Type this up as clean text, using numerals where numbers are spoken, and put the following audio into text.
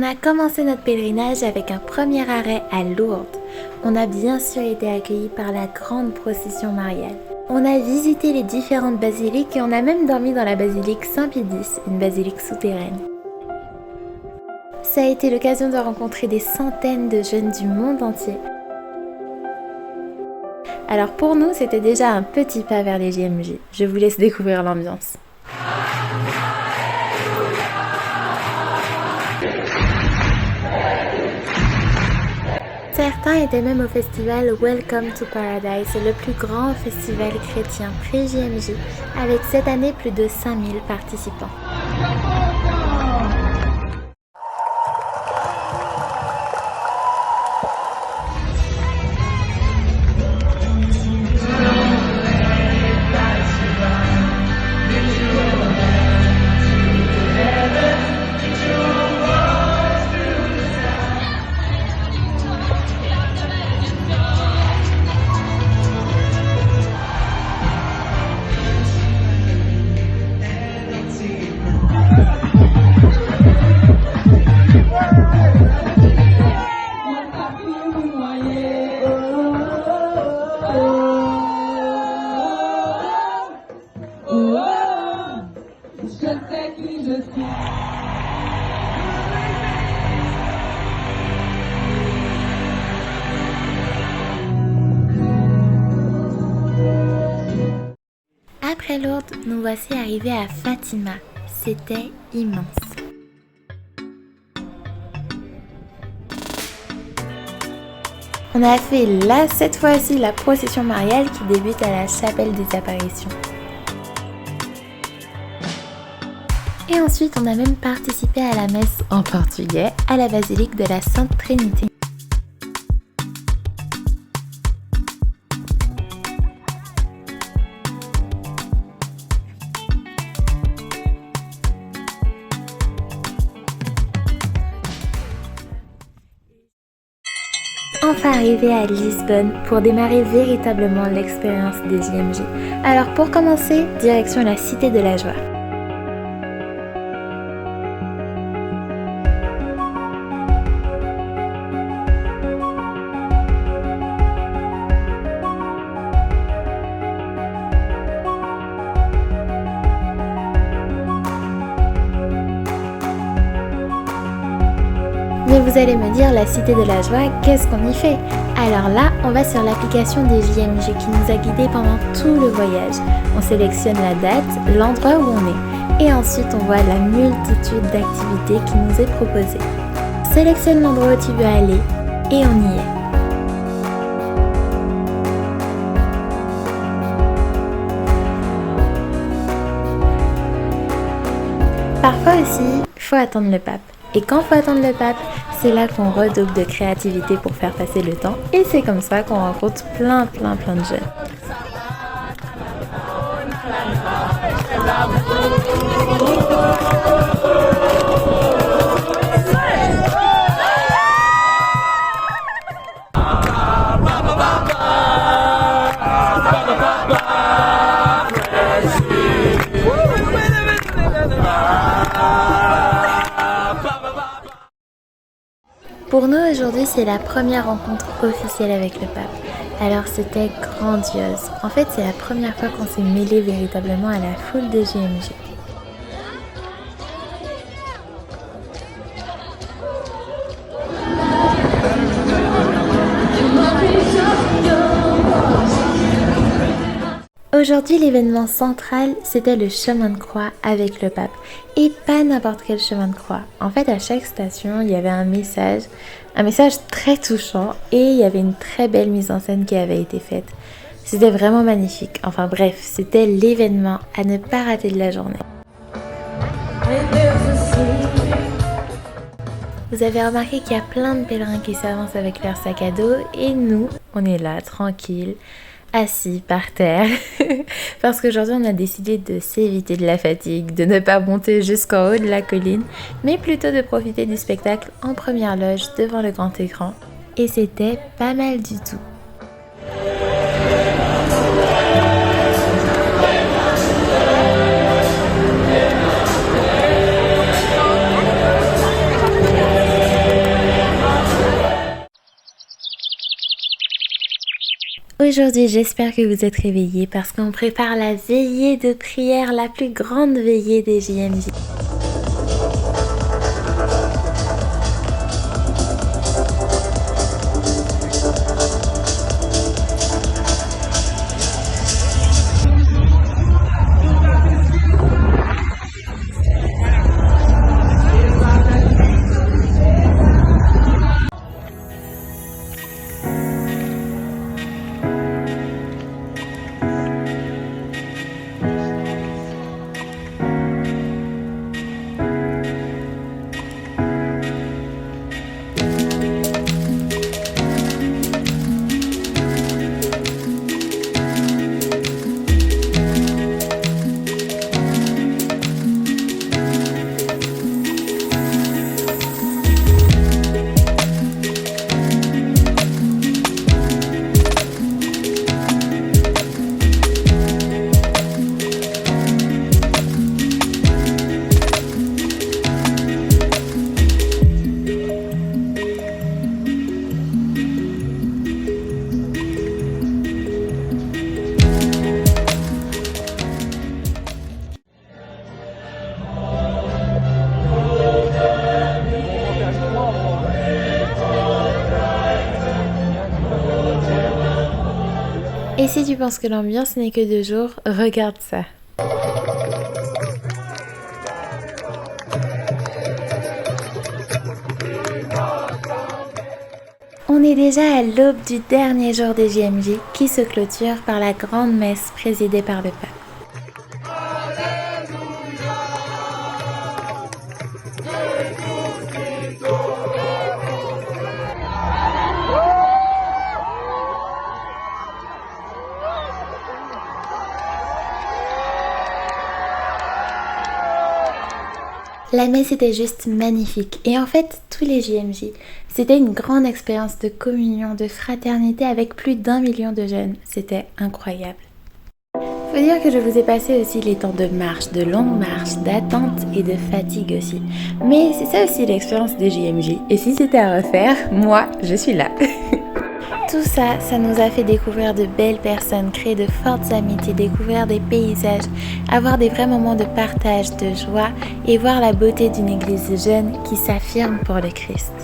On a commencé notre pèlerinage avec un premier arrêt à Lourdes. On a bien sûr été accueillis par la grande procession mariale. On a visité les différentes basiliques et on a même dormi dans la basilique Saint-Pie-X, une basilique souterraine. Ça a été l'occasion de rencontrer des centaines de jeunes du monde entier. Alors pour nous, c'était déjà un petit pas vers les JMJ. Je vous laisse découvrir l'ambiance. Certains étaient même au festival Welcome to Paradise, le plus grand festival chrétien pré-JMJ, avec cette année plus de 5000 participants. Après Lourdes, nous voici arrivés à Fatima. C'était immense. On a fait là, cette fois-ci, la procession mariale qui débute à la chapelle des apparitions. Et ensuite, on a même participé à la messe en portugais à la basilique de la Sainte Trinité. Enfin arrivé à Lisbonne pour démarrer véritablement l'expérience des JMJ. Alors pour commencer, direction la Cité de la Joie. Mais vous allez me dire, la Cité de la Joie, qu'est-ce qu'on y fait? Alors là, on va sur l'application des JMJ qui nous a guidés pendant tout le voyage. On sélectionne la date, l'endroit où on est, et ensuite on voit la multitude d'activités qui nous est proposée. Sélectionne l'endroit où tu veux aller, et on y est. Parfois aussi, il faut attendre le pape. Et quand il faut attendre le pape, c'est là qu'on redouble de créativité pour faire passer le temps. Et c'est comme ça qu'on rencontre plein de jeunes. Pour nous aujourd'hui, c'est la première rencontre officielle avec le pape. Alors c'était grandiose. En fait, c'est la première fois qu'on s'est mêlé véritablement à la foule de JMJ. Aujourd'hui, l'événement central, c'était le chemin de croix avec le pape. Et pas n'importe quel chemin de croix. En fait, à chaque station, il y avait un message très touchant et il y avait une très belle mise en scène qui avait été faite. C'était vraiment magnifique. Enfin bref, c'était l'événement à ne pas rater de la journée. Vous avez remarqué qu'il y a plein de pèlerins qui s'avancent avec leur sac à dos et nous, on est là, tranquille, assis par terre. Parce qu'aujourd'hui, on a décidé de s'éviter de la fatigue, de ne pas monter jusqu'en haut de la colline, mais plutôt de profiter du spectacle en première loge devant le grand écran. Et c'était pas mal du tout. Aujourd'hui, j'espère que vous êtes réveillés parce qu'on prépare la veillée de prière, la plus grande veillée des JMJ. Et si tu penses que l'ambiance n'est que 2 jours, regarde ça. On est déjà à l'aube du dernier jour des JMJ qui se clôture par la grande messe présidée par le pape. La messe était juste magnifique et en fait tous les JMJ, c'était une grande expérience de communion, de fraternité avec plus d'1 million de jeunes, c'était incroyable. Faut dire que je vous ai passé aussi les temps de marche, de longues marches, d'attente et de fatigue aussi. Mais c'est ça aussi l'expérience des JMJ et si c'était à refaire, moi je suis là. Tout ça, ça nous a fait découvrir de belles personnes, créer de fortes amitiés, découvrir des paysages, avoir des vrais moments de partage, de joie et voir la beauté d'une église jeune qui s'affirme pour le Christ.